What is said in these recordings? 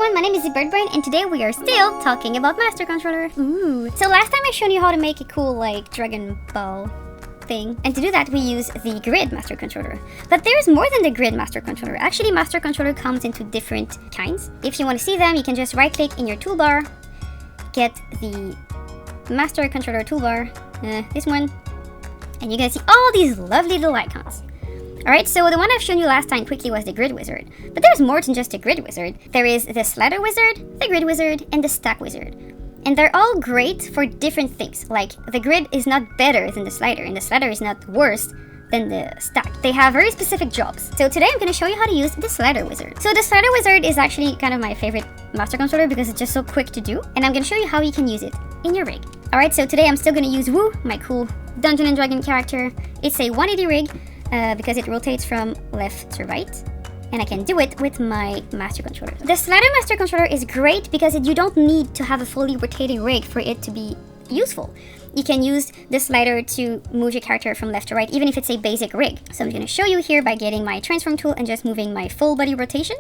everyone, my name is ZeBirdBrain, and today we are still talking about Master Controller. Ooh. So last time I showed you how to make a cool, like, Dragon Ball thing. And to do that, we use the Grid Master Controller. But there's more than the Grid Master Controller. Actually, Master Controller comes into different kinds. If you want to see them, you can just right-click in your toolbar, get the Master Controller toolbar, this one, and you're gonna see all these lovely little icons. Alright, so the one I've shown you last time quickly was the Grid Wizard. But there's more than just a Grid Wizard. There is the Slider Wizard, the Grid Wizard, and the Stack Wizard. And they're all great for different things. Like, the Grid is not better than the Slider, and the Slider is not worse than the Stack. They have very specific jobs. So today I'm going to show you how to use the Slider Wizard. So the Slider Wizard is actually kind of my favorite Master Controller because it's just so quick to do. And I'm going to show you how you can use it in your rig. Alright, so today I'm still going to use Woo, my cool Dungeon & Dragon character. It's a 180 rig. Because it rotates from left to right, and I can do it with my Master Controller. The Slider Master Controller is great because you don't need to have a fully rotating rig for it to be useful. You can use the slider to move your character from left to right, even if it's a basic rig. So I'm going to show you here by getting my transform tool and just moving my full body rotation.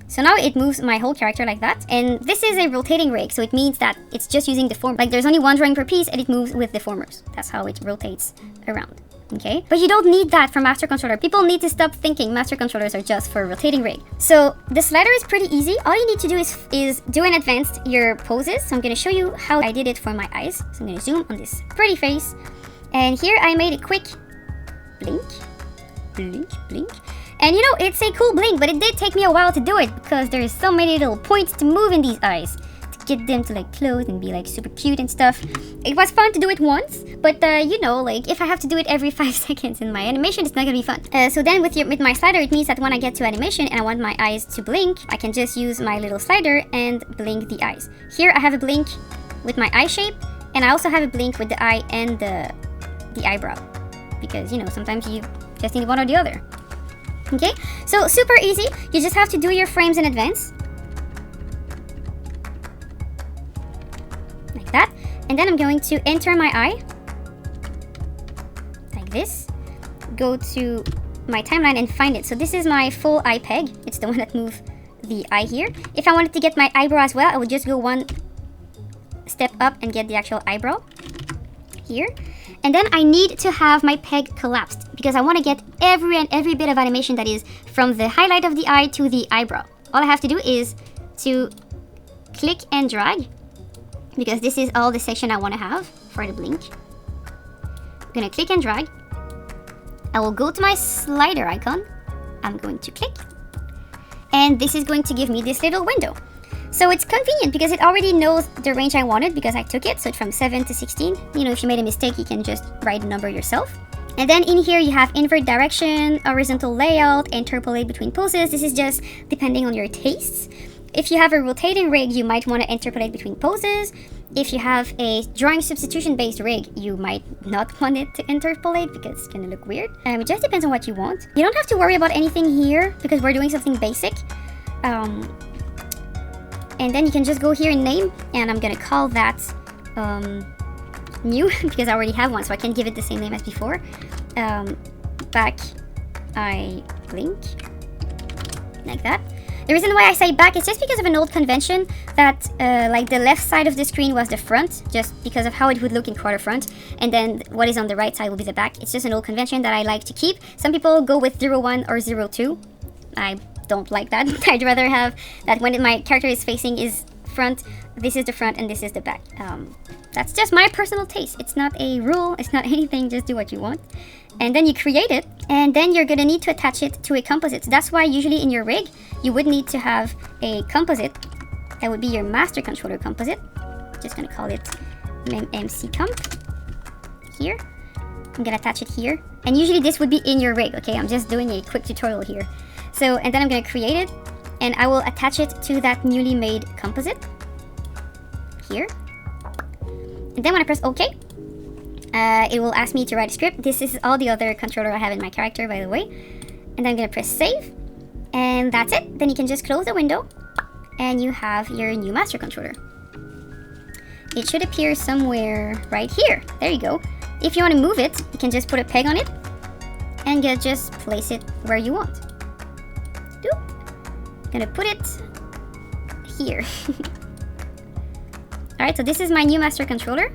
So now it moves my whole character like that. And this is a rotating rig, so it means that it's just using the form. Like, there's only one drawing per piece and it moves with the formers. That's how it rotates around. Okay, but you don't need that for Master Controller. People need to stop thinking Master Controllers are just for rotating rig. So the slider is pretty easy. All you need to do is do in advance your poses. So I'm going to show you how I did it for my eyes. So I'm going to zoom on this pretty face. And here I made a quick blink, blink, blink. And you know, it's a cool blink, but it did take me a while to do it because there's so many little points to move in these eyes. Get them to like close and be like super cute and stuff. It was fun to do it once, but you know, like if I have to do it every 5 seconds in my animation, it's not gonna be fun. So then with my slider, it means that when I get to animation and I want my eyes to blink, I can just use my little slider and blink the eyes. Here I have a blink with my eye shape, and I also have a blink with the eye and the eyebrow, because you know, sometimes you just need one or the other. Okay, so super easy. You just have to do your frames in advance. That, and then I'm going to enter my eye like this, go to my timeline and find it. So this is my full eye peg. It's the one that moves the eye here. If I wanted to get my eyebrow as well, I would just go one step up and get the actual eyebrow here. And then I need to have my peg collapsed because I want to get every bit of animation that is from the highlight of the eye to the eyebrow. All I have to do is to click and drag, because this is all the section I want to have for the blink. I'm going to click and drag. I will go to my slider icon. I'm going to click. And this is going to give me this little window. So it's convenient because it already knows the range I wanted because I took it. So it's from 7 to 16. You know, if you made a mistake, you can just write a number yourself. And then in here you have invert direction, horizontal layout, interpolate between poses. This is just depending on your tastes. If you have a rotating rig, you might want to interpolate between poses. If you have a drawing substitution based rig, you might not want it to interpolate because it's going to look weird. It just depends on what you want. You don't have to worry about anything here because we're doing something basic. And then you can just go here and name, and I'm going to call that new because I already have one, so I can give it the same name as before. Back eye blink, like that. The reason why I say back is just because of an old convention that like the left side of the screen was the front, just because of how it would look in quarter front, and then what is on the right side will be the back. It's just an old convention that I like to keep. Some people go with 01 or 02. I don't like that. I'd rather have that when my character is facing is front, this is the front and this is the back. That's just my personal taste. It's not a rule, it's not anything, just do what you want. And then you create it, and then you're gonna need to attach it to a composite. So that's why usually in your rig, you would need to have a composite. That would be your Master Controller composite. Just gonna call it MC comp. Here. I'm gonna attach it here. And usually this would be in your rig, okay? I'm just doing a quick tutorial here. So, and then I'm gonna create it, and I will attach it to that newly made composite. Here. And then when I press OK, it will ask me to write a script. This is all the other controller I have in my character, by the way. And then I'm going to press save. And that's it. Then you can just close the window. And you have your new Master Controller. It should appear somewhere right here. There you go. If you want to move it, you can just put a peg on it. And just place it where you want. I'm going to put it here. Alright, so this is my new master controller.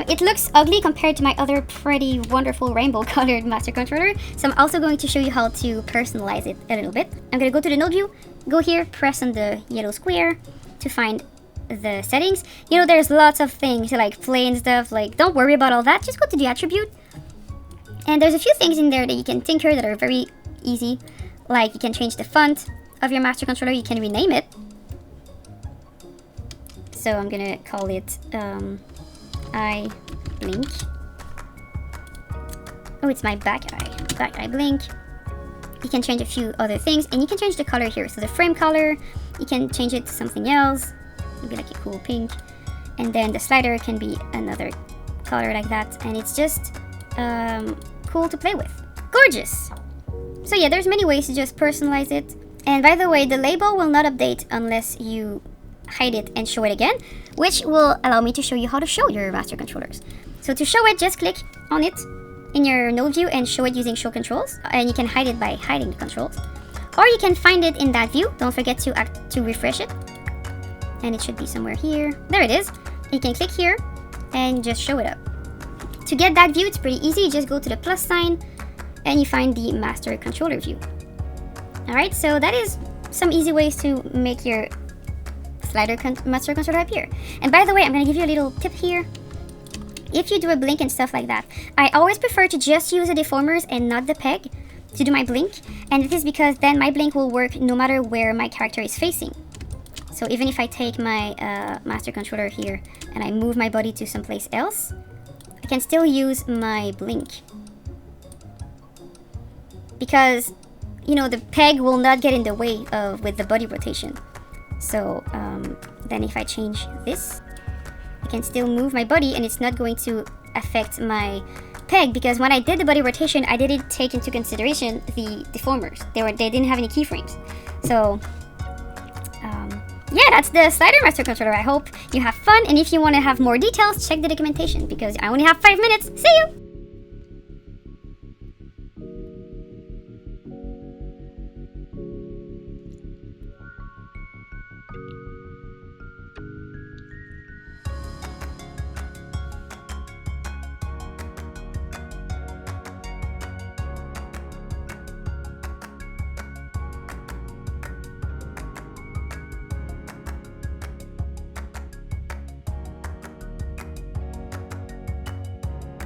It looks ugly compared to my other pretty wonderful rainbow colored master controller. So I'm also going to show you how to personalize it a little bit. I'm going to go to the node view, go here, press on the yellow square to find the settings. You know, there's lots of things like play and stuff. Like, don't worry about all that. Just go to the attribute. And there's a few things in there that you can tinker that are very easy. Like, you can change the font of your master controller. You can rename it. So I'm going to call it... eye blink. Oh, it's my back eye blink. You can change a few other things, and you can change the color here. So the frame color, you can change it to something else. Maybe like a cool pink. And then the slider can be another color like that. And it's just cool to play with. Gorgeous! So yeah, there's many ways to just personalize it. And by the way, the label will not update unless you hide it and show it again, which will allow me to show you how to show your master controllers. So to show it, just click on it in your node view and show it using show controls, and you can hide it by hiding the controls, or you can find it in that view. Don't forget to refresh it, and it should be somewhere here. There it is. You can click here and just show it up. To get that view, it's pretty easy. You just go to the plus sign and you find the master controller view. Alright, so that is some easy ways to make your slider master controller appear. And by the way, I'm going to give you a little tip here. If you do a blink and stuff like that, I always prefer to just use the deformers and not the peg to do my blink. And this is because then my blink will work no matter where my character is facing. So even if I take my master controller here and I move my body to someplace else, I can still use my blink. Because, you know, the peg will not get in the way of with the body rotation. So then if I change this, I can still move my body and it's not going to affect my peg, because when I did the body rotation, I didn't take into consideration the deformers. They didn't have any keyframes. So yeah, that's the slider master controller. I hope you have fun, and if you want to have more details, check the documentation, because I only have 5 minutes. See you!